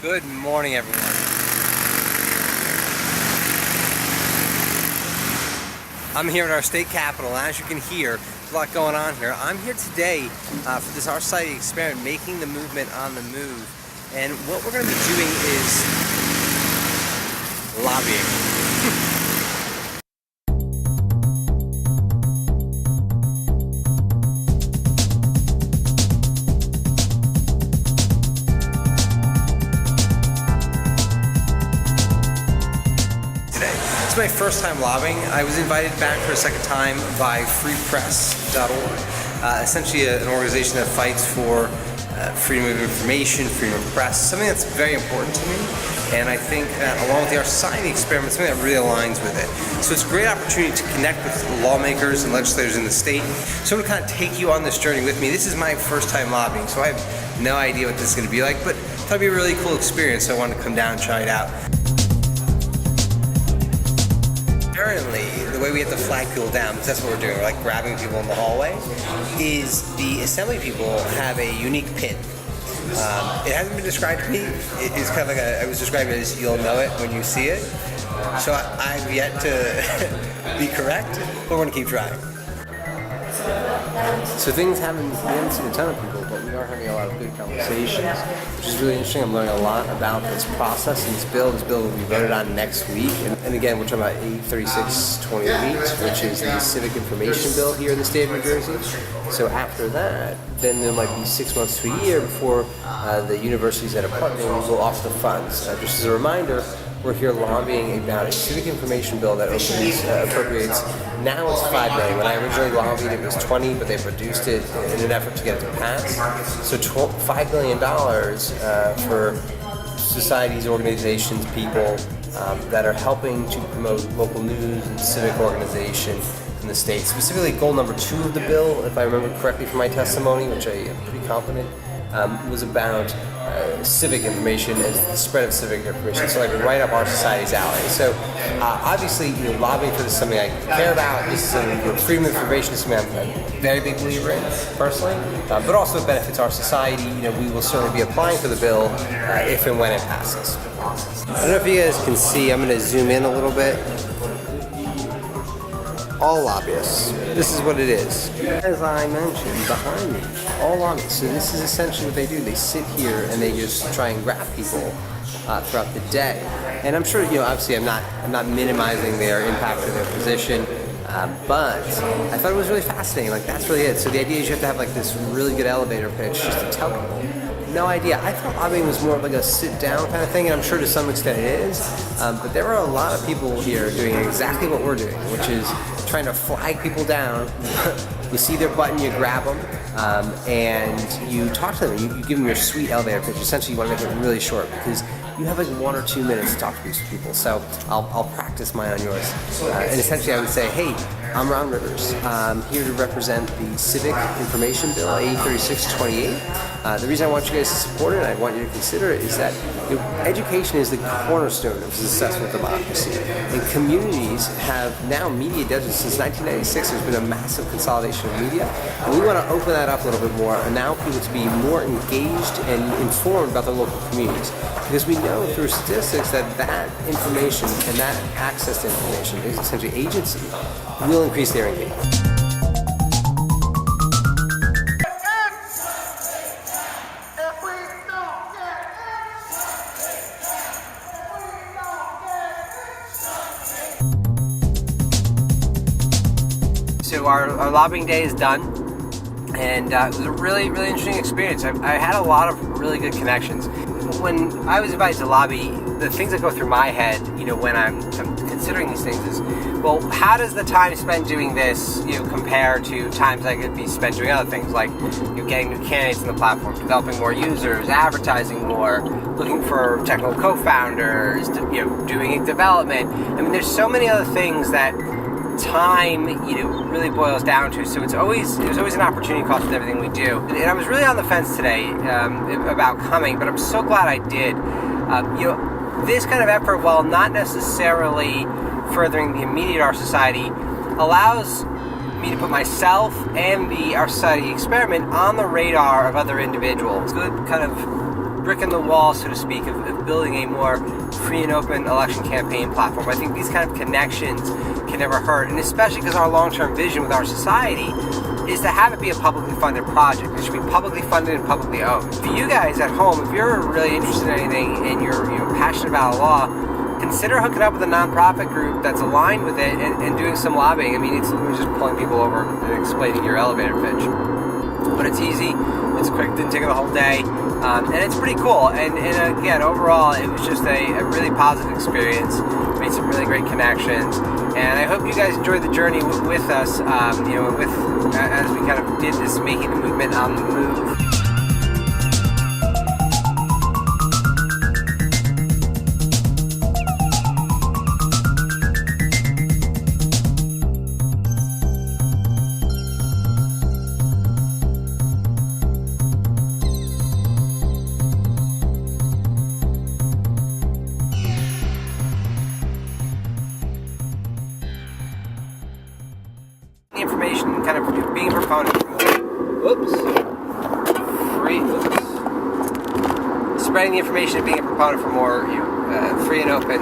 Good morning, everyone. I'm here at our state capitol, and as you can hear, there's a lot going on here. I'm here today for this OurSociety Experiment, making the movement on the move. And what we're going to be doing is lobbying. It's my first time lobbying. I was invited back for a second time by freepress.org, essentially an organization that fights for freedom of information, freedom of press, something that's very important to me. And I think that along with the OurSociety Experiment, something that really aligns with it. So it's a great opportunity to connect with lawmakers and legislators in the state. So I'm going to kind of take you on this journey with me. This is my first time lobbying, so I have no idea what this is going to be like, but I thought it'd be a really cool experience, so I wanted to come down and try it out. Currently, the way we have to flag people down, because that's what we're doing, we're like grabbing people in the hallway, is the assembly people have a unique pin. It hasn't been described to me. It's kind of like I was describing it as you'll know it when you see it. So I've yet to be correct, but we're going to keep trying. So we haven't seen a ton of people, but we are having a lot of good conversations, which is really interesting. I'm learning a lot about this process and this bill. This bill will be voted on next week. And again, we're talking about AB 3628, which is the Civic information bill here in the state of New Jersey. So after that, then there might be 6 months to a year before the universities that are partnering will go off the funds. Just as a reminder, we're here lobbying about a civic information bill that appropriates. Now it's $5 million. When I originally lobbied, it was $20, but they've reduced it in an effort to get it to pass. So $5 million for societies, organizations, people that are helping to promote local news and civic organization in the state. Specifically, goal number 2 of the bill, if I remember correctly from my testimony, which I am pretty confident, was about civic information and the spread of civic information, so like right up OurSociety's alley. So obviously, lobbying for this is something I care about. This is something, freedom of information is something I'm a very big believer in, personally, but also it benefits our society. We will certainly be applying for the bill if and when it passes. I don't know if you guys can see, I'm going to zoom in a little bit. All lobbyists. This is what it is. As I mentioned, behind me, all lobbyists. So this is essentially what they do. They sit here and they just try and grab people throughout the day. And I'm sure, obviously I'm not minimizing their impact or their position, but I thought it was really fascinating. Like, that's really it. So the idea is you have to have like this really good elevator pitch just to tell people. No idea. I thought lobbying was more of like a sit-down kind of thing, and I'm sure to some extent it is. But there are a lot of people here doing exactly what we're doing, which is trying to flag people down. You see their button, you grab them, and you talk to them. You give them your sweet elevator pitch. Essentially, you want to make it really short because you have like 1 or 2 minutes to talk to these people. So I'll practice mine on yours. And essentially, I would say, hey, I'm Ron Rivers. I'm here to represent the Civic Information Bill, AB 3628. The reason I want you guys to support it, and I want you to consider it, is that education is the cornerstone of successful democracy. And communities have now media deserts. Since 1996, there's been a massive consolidation of media. And we want to open that up a little bit more and allow people to be more engaged and informed about their local communities. Because we know through statistics that information and that access to information, essentially agency, will increase their engagement. So our lobbying day is done, and it was a really, really interesting experience. I had a lot of really good connections. When I was invited to lobby, the things that go through my head, when I'm considering these things is, well, how does the time spent doing this, compare to times I could be spent doing other things, like getting new candidates on the platform, developing more users, advertising more, looking for technical co-founders, doing development. I mean, there's so many other things that time, really boils down to. So there's always an opportunity cost with everything we do. And I was really on the fence today about coming, but I'm so glad I did. This kind of effort, while not necessarily furthering the immediate OurSociety, allows me to put myself and the OurSociety Experiment on the radar of other individuals. Good kind of brick in the wall, so to speak, of building a more free and open election campaign platform. I think these kind of connections can never hurt, and especially because our long-term vision with our society is to have it be a publicly funded project. It should be publicly funded and publicly owned. For you guys at home, if you're really interested in anything and you're passionate about law, consider hooking up with a nonprofit group that's aligned with it and doing some lobbying. I mean, it's just pulling people over and explaining your elevator pitch. But it's easy, it's quick, didn't take the whole day, and it's pretty cool. And again, overall, it was just a really positive experience. Made some really great connections, and I hope you guys enjoyed the journey with us. As we kind of did this, making the movement on the move. Information, kind of being a proponent spreading the information and being a proponent for more free and open